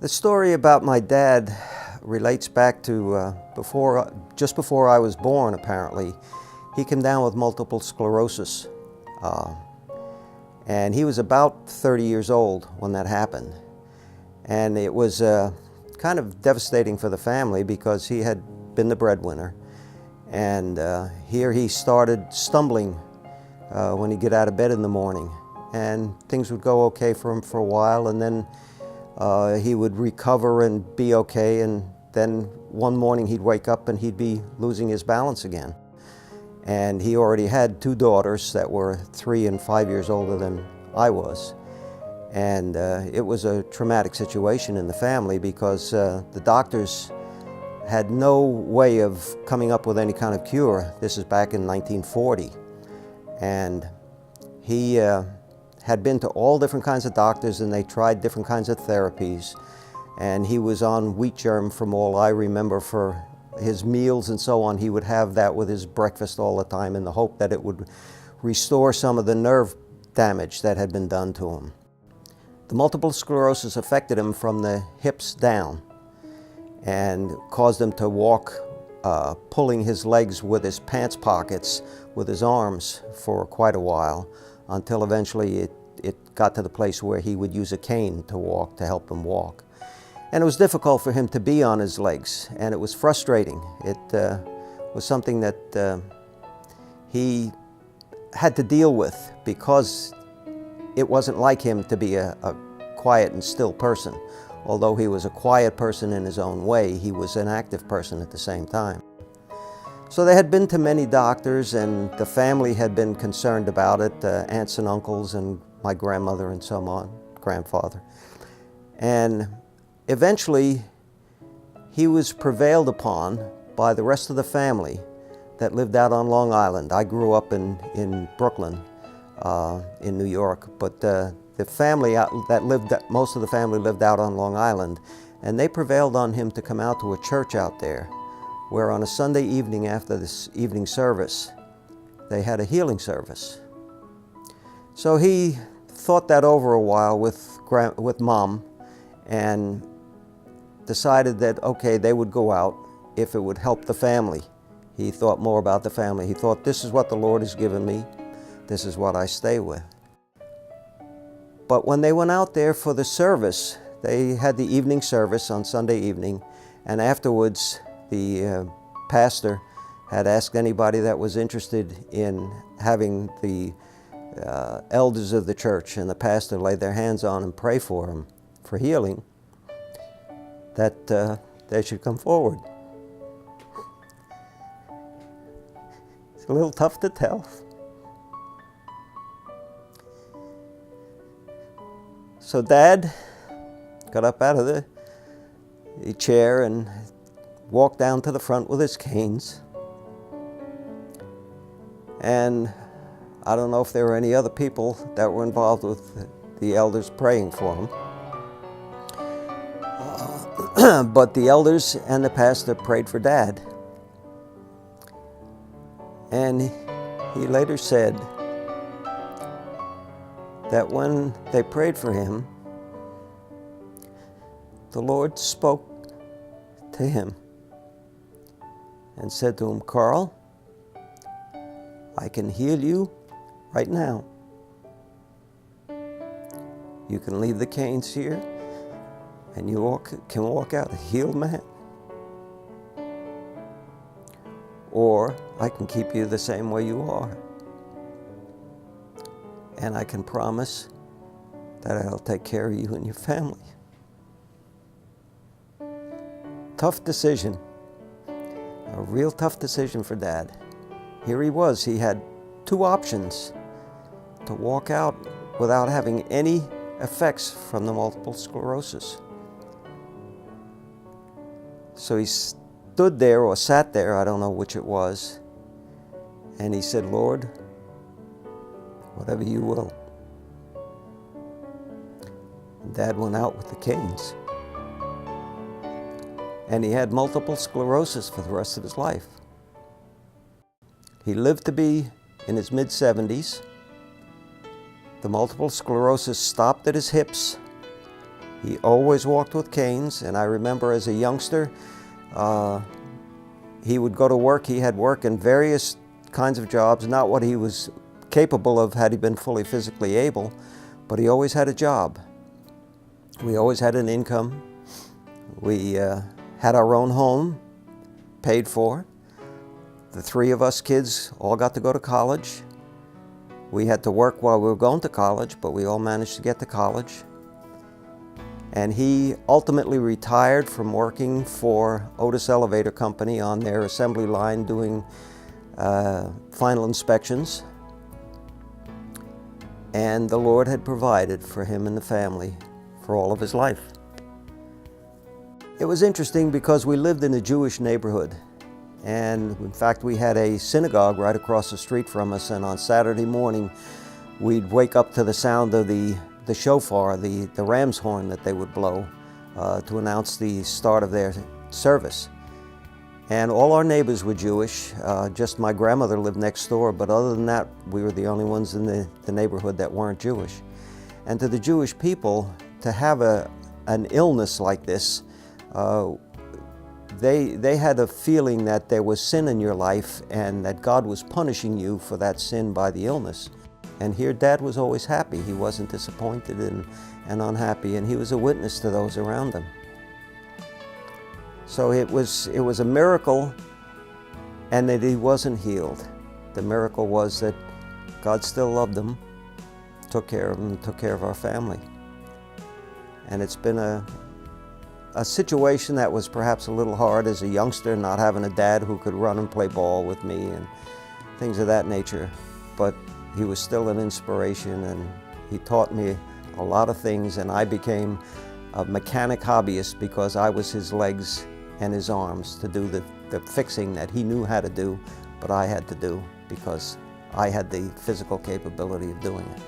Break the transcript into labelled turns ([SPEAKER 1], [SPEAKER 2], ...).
[SPEAKER 1] The story about my dad relates back to just before I was born, apparently. He came down with multiple sclerosis. And he was about 30 years old when that happened. And it was kind of devastating for the family because he had been the breadwinner. And here he started stumbling when he'd get out of bed in the morning. And things would go okay for him for a while, and then he would recover and be okay, and then one morning he'd wake up and he'd be losing his balance again. And he already had two daughters that were 3 and 5 years older than I was. And it was a traumatic situation in the family because the doctors had no way of coming up with any kind of cure. This is back in 1940. And he had been to all different kinds of doctors, and they tried different kinds of therapies. And he was on wheat germ, from all I remember, for his meals and so on. He would have that with his breakfast all the time in the hope that it would restore some of the nerve damage that had been done to him. The multiple sclerosis affected him from the hips down and caused him to walk pulling his legs with his pants pockets with his arms for quite a while, until eventually it got to the place where he would use a cane to walk, to help him walk. And it was difficult for him to be on his legs, and it was frustrating. It was something that he had to deal with because it wasn't like him to be a quiet and still person. Although he was a quiet person in his own way, he was an active person at the same time. So they had been to many doctors, and the family had been concerned about it, aunts and uncles and my grandmother and so on, grandfather. And eventually he was prevailed upon by the rest of the family that lived out on Long Island. I grew up in Brooklyn, in New York, but the family most of the family lived out on Long Island, and they prevailed on him to come out to a church out there, where on a Sunday evening after this evening service, they had a healing service. So he thought that over a while with Mom, and decided that, okay, they would go out if it would help the family. He thought more about the family. He thought, this is what the Lord has given me. This is what I stay with. But when they went out there for the service, they had the evening service on Sunday evening, and afterwards the pastor had asked anybody that was interested in having the elders of the church and the pastor lay their hands on and pray for him for healing, that they should come forward. It's a little tough to tell. So Dad got up out of the chair and walked down to the front with his canes. And I don't know if there were any other people that were involved with the elders praying for him. But the elders and the pastor prayed for Dad. And he later said that when they prayed for him, the Lord spoke to him and said to him, "Carl, I can heal you right now. You can leave the canes here, and you can walk out a healed man. Or I can keep you the same way you are. And I can promise that I'll take care of you and your family." Tough decision. A real tough decision for Dad. Here he was. He had two options: to walk out without having any effects from the multiple sclerosis. So he stood there, or sat there, I don't know which it was, and he said, "Lord, whatever you will." And Dad went out with the canes. And he had multiple sclerosis for the rest of his life. He lived to be in his mid-70s. The multiple sclerosis stopped at his hips He always walked with canes, and I remember as a youngster, he would go to work. He had work in various kinds of jobs, not what he was capable of had he been fully physically able, but he always had a job. We always had an income. We had our own home, paid for. The three of us kids all got to go to college. We had to work while we were going to college, but we all managed to get to college. And he ultimately retired from working for Otis Elevator Company on their assembly line doing final inspections. And the Lord had provided for him and the family for all of his life. It was interesting because we lived in a Jewish neighborhood. And in fact, we had a synagogue right across the street from us, and on Saturday morning, we'd wake up to the sound of the shofar, the ram's horn that they would blow to announce the start of their service. And all our neighbors were Jewish. Just my grandmother lived next door, but other than that, we were the only ones in the neighborhood that weren't Jewish. And to the Jewish people, to have an illness like this, they had a feeling that there was sin in your life and that God was punishing you for that sin by the illness. And here Dad was always happy. He wasn't disappointed and unhappy, and he was a witness to those around him. So it was a miracle, and that he wasn't healed. The miracle was that God still loved him, took care of him, took care of our family. And it's been a situation that was perhaps a little hard as a youngster, not having a dad who could run and play ball with me and things of that nature. But he was still an inspiration, and he taught me a lot of things, and I became a mechanic hobbyist because I was his legs and his arms to do the fixing that he knew how to do, but I had to do because I had the physical capability of doing it.